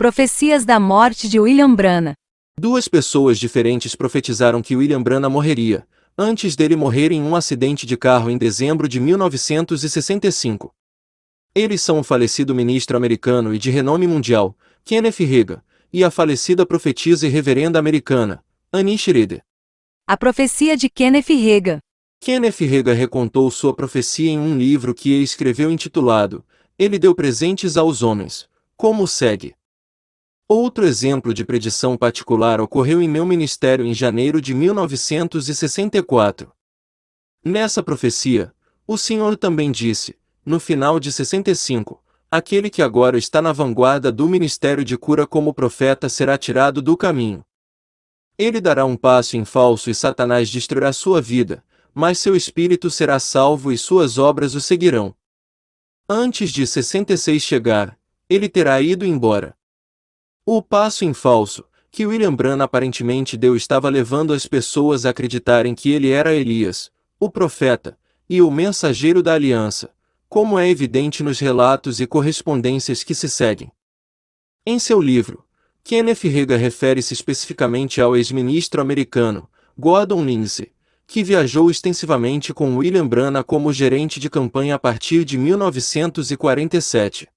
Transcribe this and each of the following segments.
Profecias da morte de William Branham. Duas pessoas diferentes profetizaram que William Branham morreria, antes dele morrer em um acidente de carro em dezembro de 1965. Eles são o falecido ministro americano e de renome mundial, Kenneth Reagan, e a falecida profetisa e reverenda americana, Annie Schroeder. A profecia de Kenneth Reagan. Kenneth Reagan recontou sua profecia em um livro que ele escreveu intitulado Ele deu presentes aos homens, como segue. Outro exemplo de predição particular ocorreu em meu ministério em janeiro de 1964. Nessa profecia, o Senhor também disse, no final de 65, aquele que agora está na vanguarda do ministério de cura como profeta será tirado do caminho. Ele dará um passo em falso e Satanás destruirá sua vida, mas seu espírito será salvo e suas obras o seguirão. Antes de 66 chegar, ele terá ido embora. O passo em falso, que William Branham aparentemente deu estava levando as pessoas a acreditarem que ele era Elias, o profeta, e o mensageiro da aliança, como é evidente nos relatos e correspondências que se seguem. Em seu livro, Kenneth Reagan refere-se especificamente ao ex-ministro americano, Gordon Lindsay, que viajou extensivamente com William Branham como gerente de campanha a partir de 1947.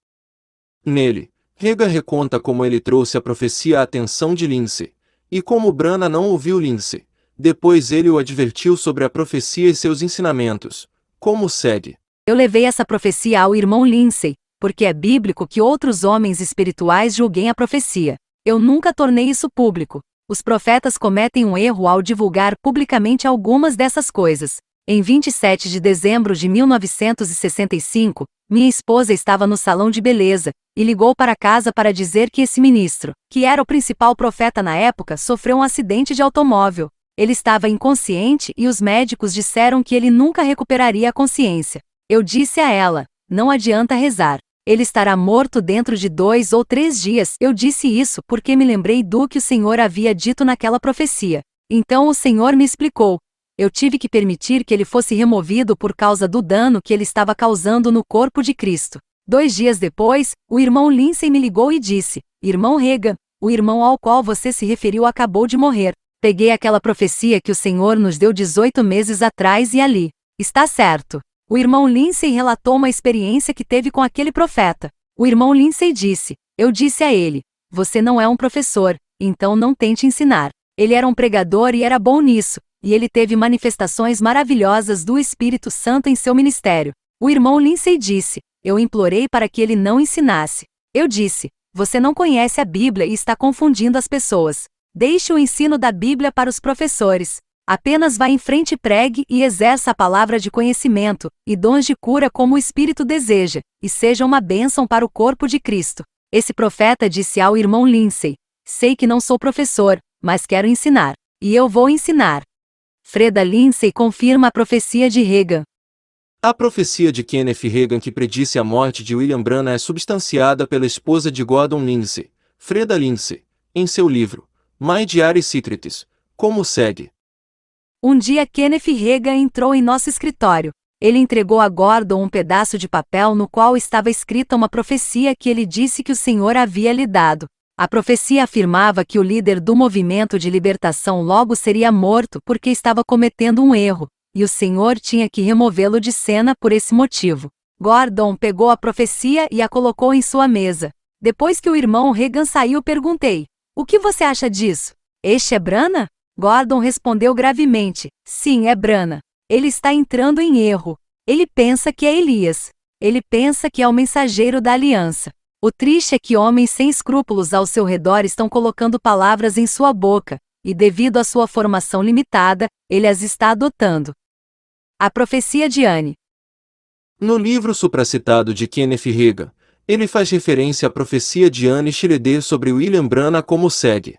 Nele, Reagan reconta como ele trouxe a profecia à atenção de Lindsay, e como Branham não ouviu Lindsay. Depois ele o advertiu sobre a profecia e seus ensinamentos, como segue. Eu levei essa profecia ao irmão Lindsay, porque é bíblico que outros homens espirituais julguem a profecia. Eu nunca tornei isso público. Os profetas cometem um erro ao divulgar publicamente algumas dessas coisas. Em 27 de dezembro de 1965, minha esposa estava no salão de beleza, e ligou para casa para dizer que esse ministro, que era o principal profeta na época, sofreu um acidente de automóvel. Ele estava inconsciente e os médicos disseram que ele nunca recuperaria a consciência. Eu disse a ela, não adianta rezar. Ele estará morto dentro de 2 ou 3 dias. Eu disse isso porque me lembrei do que o Senhor havia dito naquela profecia. Então o Senhor me explicou. Eu tive que permitir que ele fosse removido por causa do dano que ele estava causando no corpo de Cristo. 2 dias depois, o irmão Lindsay me ligou e disse, Irmão Reagan, o irmão ao qual você se referiu acabou de morrer. Peguei aquela profecia que o Senhor nos deu 18 meses atrás e ali. Está certo. O irmão Lindsay relatou uma experiência que teve com aquele profeta. O irmão Lindsay disse, eu disse a ele, você não é um professor, então não tente ensinar. Ele era um pregador e era bom nisso, e ele teve manifestações maravilhosas do Espírito Santo em seu ministério. O irmão Lindsay disse, eu implorei para que ele não ensinasse. Eu disse, você não conhece a Bíblia e está confundindo as pessoas. Deixe o ensino da Bíblia para os professores. Apenas vá em frente e pregue e exerça a palavra de conhecimento, e dons de cura como o Espírito deseja, e seja uma bênção para o corpo de Cristo. Esse profeta disse ao irmão Lindsay, sei que não sou professor, mas quero ensinar. E eu vou ensinar. Freda Lindsay confirma a profecia de Reagan. A profecia de Kenneth Reagan que predisse a morte de William Branham é substanciada pela esposa de Gordon Lindsay, Freda Lindsay, em seu livro, My Diary Secrets, como segue. Um dia Kenneth Reagan entrou em nosso escritório. Ele entregou a Gordon um pedaço de papel no qual estava escrita uma profecia que ele disse que o Senhor havia lhe dado. A profecia afirmava que o líder do movimento de libertação logo seria morto porque estava cometendo um erro, e o Senhor tinha que removê-lo de cena por esse motivo. Gordon pegou a profecia e a colocou em sua mesa. Depois que o irmão Reagan saiu, perguntei, o que você acha disso? Este é Branham? Gordon respondeu gravemente, sim, é Branham. Ele está entrando em erro. Ele pensa que é Elias. Ele pensa que é o mensageiro da aliança. O triste é que homens sem escrúpulos ao seu redor estão colocando palavras em sua boca, e devido à sua formação limitada, ele as está adotando. A profecia de Annie. No livro supracitado de Kenneth Reagan, ele faz referência à profecia de Annie Schroeder sobre William Branham como segue.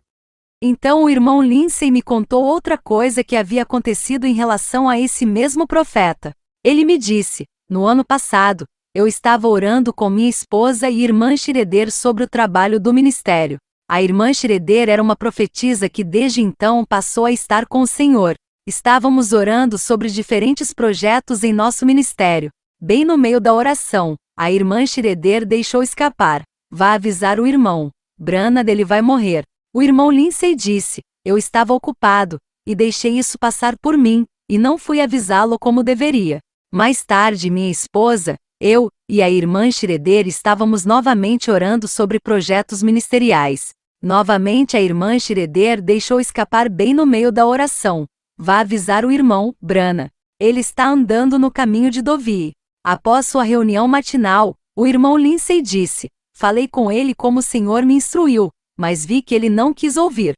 Então o irmão Lindsay me contou outra coisa que havia acontecido em relação a esse mesmo profeta. Ele me disse, no ano passado, eu estava orando com minha esposa e irmã Schroeder sobre o trabalho do ministério. A irmã Schroeder era uma profetisa que desde então passou a estar com o Senhor. Estávamos orando sobre diferentes projetos em nosso ministério. Bem no meio da oração, a irmã Schroeder deixou escapar, vá avisar o irmão. Branham, ele vai morrer. O irmão Lindsay disse: eu estava ocupado, e deixei isso passar por mim, e não fui avisá-lo como deveria. Mais tarde, minha esposa, eu e a irmã Schroeder estávamos novamente orando sobre projetos ministeriais. Novamente a irmã Schroeder deixou escapar bem no meio da oração: vá avisar o irmão Branham. Ele está andando no caminho de Deauville. Após sua reunião matinal, o irmão Lindsay disse: falei com ele como o Senhor me instruiu, mas vi que ele não quis ouvir.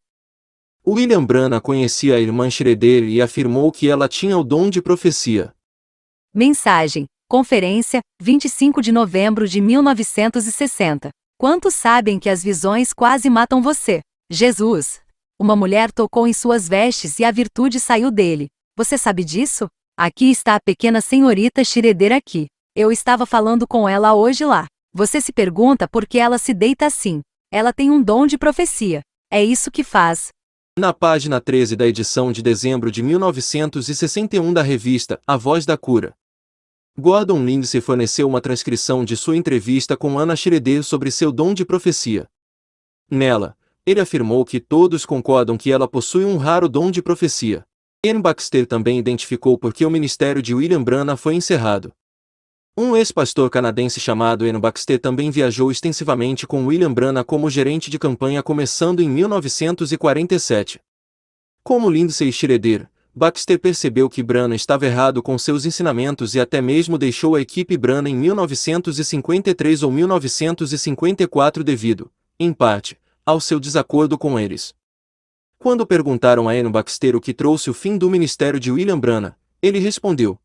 William Branham conhecia a irmã Schroeder e afirmou que ela tinha o dom de profecia. Mensagem. Conferência, 25 de novembro de 1960. Quantos sabem que as visões quase matam você? Jesus. Uma mulher tocou em suas vestes e a virtude saiu dele. Você sabe disso? Aqui está a pequena senhorita Schroeder aqui. Eu estava falando com ela hoje lá. Você se pergunta por que ela se deita assim. Ela tem um dom de profecia. É isso que faz. Na página 13 da edição de dezembro de 1961 da revista A Voz da Cura, Gordon Lindsay forneceu uma transcrição de sua entrevista com Anna Schroeder sobre seu dom de profecia. Nela, ele afirmou que todos concordam que ela possui um raro dom de profecia. Ian Baxter também identificou por que o ministério de William Branham foi encerrado. Um ex-pastor canadense chamado Ian Baxter também viajou extensivamente com William Branham como gerente de campanha começando em 1947. Como Lindsay e Schroeder, Baxter percebeu que Branham estava errado com seus ensinamentos e até mesmo deixou a equipe Branham em 1953 ou 1954 devido, em parte, ao seu desacordo com eles. Quando perguntaram a Ian Baxter o que trouxe o fim do ministério de William Branham, ele respondeu: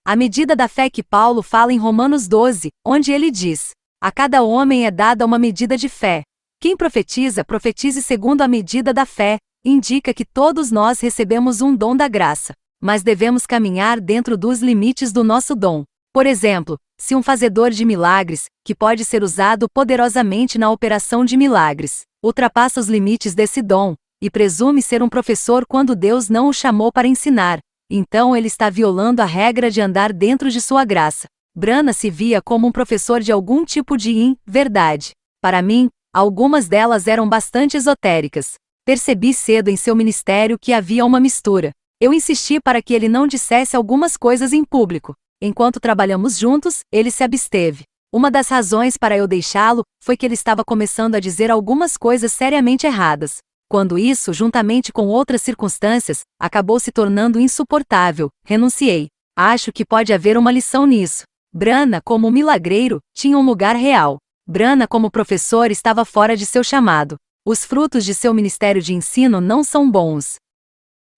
a medida da fé que Paulo fala em Romanos 12, onde ele diz: a cada homem é dada uma medida de fé. Quem profetiza, profetize segundo a medida da fé, indica que todos nós recebemos um dom da graça, mas devemos caminhar dentro dos limites do nosso dom. Por exemplo, se um fazedor de milagres, que pode ser usado poderosamente na operação de milagres, ultrapassa os limites desse dom, e presume ser um professor quando Deus não o chamou para ensinar, então ele está violando a regra de andar dentro de sua graça. Branham se via como um professor de algum tipo de verdade. Para mim, algumas delas eram bastante esotéricas. Percebi cedo em seu ministério que havia uma mistura. Eu insisti para que ele não dissesse algumas coisas em público. Enquanto trabalhamos juntos, ele se absteve. Uma das razões para eu deixá-lo foi que ele estava começando a dizer algumas coisas seriamente erradas. Quando isso, juntamente com outras circunstâncias, acabou se tornando insuportável, renunciei. Acho que pode haver uma lição nisso. Branham, como milagreiro, tinha um lugar real. Branham, como professor, estava fora de seu chamado. Os frutos de seu ministério de ensino não são bons.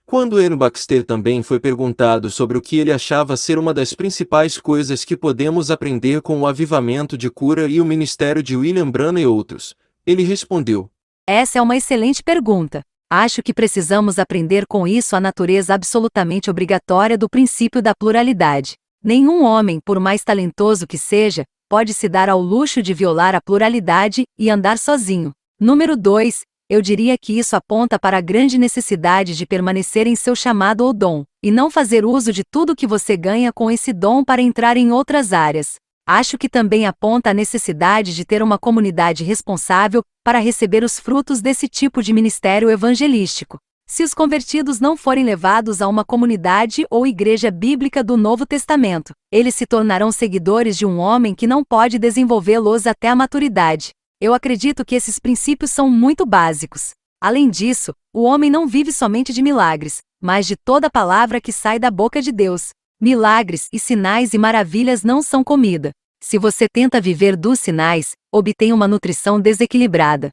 Quando Ian Baxter também foi perguntado sobre o que ele achava ser uma das principais coisas que podemos aprender com o avivamento de cura e o ministério de William Branham e outros, ele respondeu: essa é uma excelente pergunta. Acho que precisamos aprender com isso a natureza absolutamente obrigatória do princípio da pluralidade. Nenhum homem, por mais talentoso que seja, pode se dar ao luxo de violar a pluralidade e andar sozinho. Número 2. Eu diria que isso aponta para a grande necessidade de permanecer em seu chamado ou dom, e não fazer uso de tudo que você ganha com esse dom para entrar em outras áreas. Acho que também aponta a necessidade de ter uma comunidade responsável para receber os frutos desse tipo de ministério evangelístico. Se os convertidos não forem levados a uma comunidade ou igreja bíblica do Novo Testamento, eles se tornarão seguidores de um homem que não pode desenvolvê-los até a maturidade. Eu acredito que esses princípios são muito básicos. Além disso, o homem não vive somente de milagres, mas de toda palavra que sai da boca de Deus. Milagres e sinais e maravilhas não são comida. Se você tenta viver dos sinais, obtém uma nutrição desequilibrada.